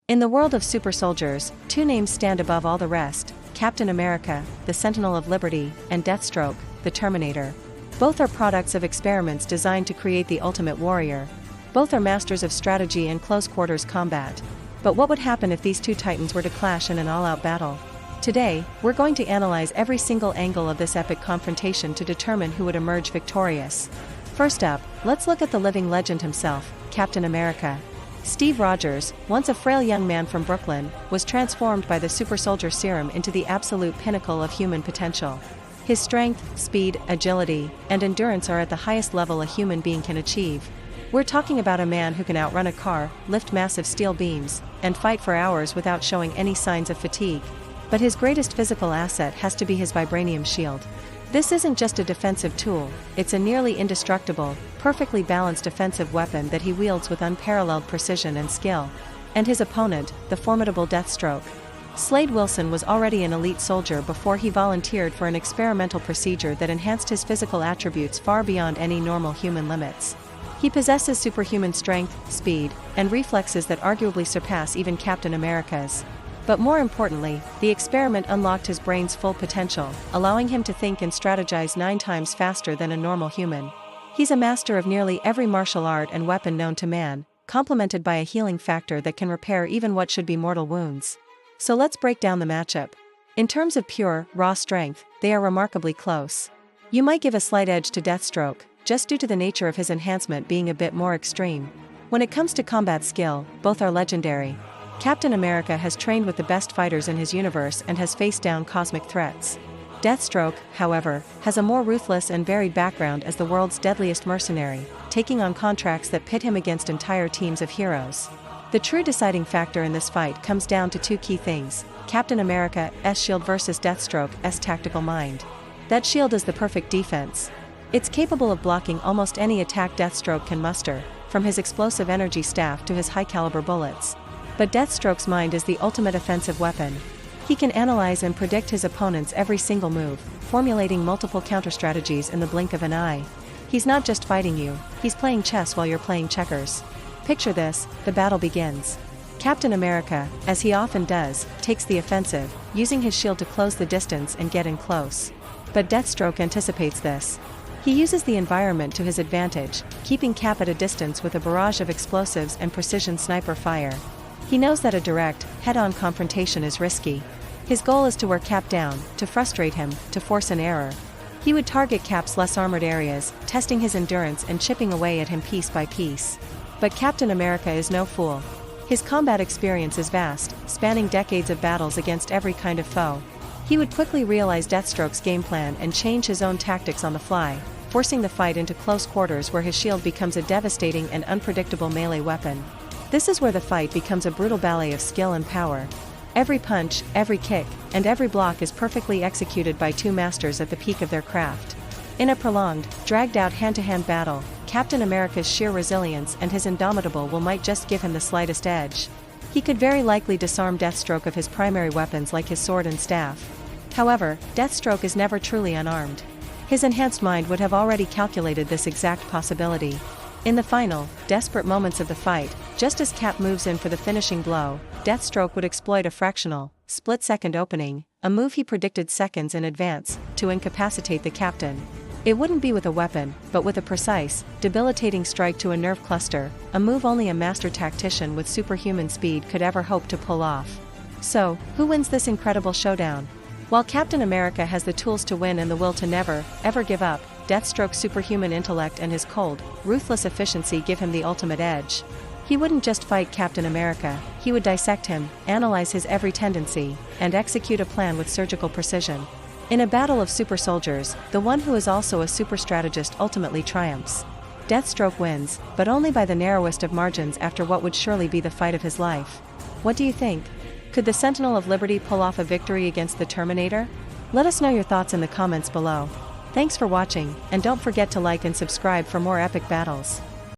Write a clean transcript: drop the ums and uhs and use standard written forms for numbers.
In the world of super soldiers, two names stand above all the rest: Captain America, the Sentinel of Liberty, and Deathstroke, the Terminator. Both are products of experiments designed to create the ultimate warrior. Both are masters of strategy and close-quarters combat. But what would happen if these two titans were to clash in an all-out battle? Today, we're going to analyze every single angle of this epic confrontation to determine who would emerge victorious. First up, let's look at the living legend himself, Captain America. Steve Rogers, once a frail young man from Brooklyn, was transformed by the super soldier serum into the absolute pinnacle of human potential. His strength, speed, agility, and endurance are at the highest level a human being can achieve. We're talking about a man who can outrun a car, lift massive steel beams, and fight for hours without showing any signs of fatigue. But his greatest physical asset has to be his vibranium shield. This isn't just a defensive tool, it's a nearly indestructible, perfectly balanced offensive weapon that he wields with unparalleled precision and skill. And his opponent, the formidable Deathstroke. Slade Wilson was already an elite soldier before he volunteered for an experimental procedure that enhanced his physical attributes far beyond any normal human limits. He possesses superhuman strength, speed, and reflexes that arguably surpass even Captain America's. But more importantly, the experiment unlocked his brain's full potential, allowing him to think and strategize 9 times faster than a normal human. He's a master of nearly every martial art and weapon known to man, complemented by a healing factor that can repair even what should be mortal wounds. So let's break down the matchup. In terms of pure, raw strength, they are remarkably close. You might give a slight edge to Deathstroke, just due to the nature of his enhancement being a bit more extreme. When it comes to combat skill, both are legendary. Captain America has trained with the best fighters in his universe and has faced down cosmic threats. Deathstroke, however, has a more ruthless and varied background as the world's deadliest mercenary, taking on contracts that pit him against entire teams of heroes. The true deciding factor in this fight comes down to 2 key things: Captain America's shield versus Deathstroke's tactical mind. That shield is the perfect defense. It's capable of blocking almost any attack Deathstroke can muster, from his explosive energy staff to his high-caliber bullets. But Deathstroke's mind is the ultimate offensive weapon. He can analyze and predict his opponent's every single move, formulating multiple counter-strategies in the blink of an eye. He's not just fighting you, he's playing chess while you're playing checkers. Picture this: the battle begins. Captain America, as he often does, takes the offensive, using his shield to close the distance and get in close. But Deathstroke anticipates this. He uses the environment to his advantage, keeping Cap at a distance with a barrage of explosives and precision sniper fire. He knows that a direct, head-on confrontation is risky. His goal is to wear Cap down, to frustrate him, to force an error. He would target Cap's less armored areas, testing his endurance and chipping away at him piece by piece. But Captain America is no fool. His combat experience is vast, spanning decades of battles against every kind of foe. He would quickly realize Deathstroke's game plan and change his own tactics on the fly, forcing the fight into close quarters where his shield becomes a devastating and unpredictable melee weapon. This is where the fight becomes a brutal ballet of skill and power. Every punch, every kick, and every block is perfectly executed by 2 masters at the peak of their craft. In a prolonged, dragged-out hand-to-hand battle, Captain America's sheer resilience and his indomitable will might just give him the slightest edge. He could very likely disarm Deathstroke of his primary weapons like his sword and staff. However, Deathstroke is never truly unarmed. His enhanced mind would have already calculated this exact possibility. In the final, desperate moments of the fight, just as Cap moves in for the finishing blow, Deathstroke would exploit a fractional, split-second opening, a move he predicted seconds in advance, to incapacitate the captain. It wouldn't be with a weapon, but with a precise, debilitating strike to a nerve cluster, a move only a master tactician with superhuman speed could ever hope to pull off. So, who wins this incredible showdown? While Captain America has the tools to win and the will to never, ever give up, Deathstroke's superhuman intellect and his cold, ruthless efficiency give him the ultimate edge. He wouldn't just fight Captain America, he would dissect him, analyze his every tendency, and execute a plan with surgical precision. In a battle of super soldiers, the one who is also a super strategist ultimately triumphs. Deathstroke wins, but only by the narrowest of margins after what would surely be the fight of his life. What do you think? Could the Sentinel of Liberty pull off a victory against the Terminator? Let us know your thoughts in the comments below. Thanks for watching, and don't forget to like and subscribe for more epic battles.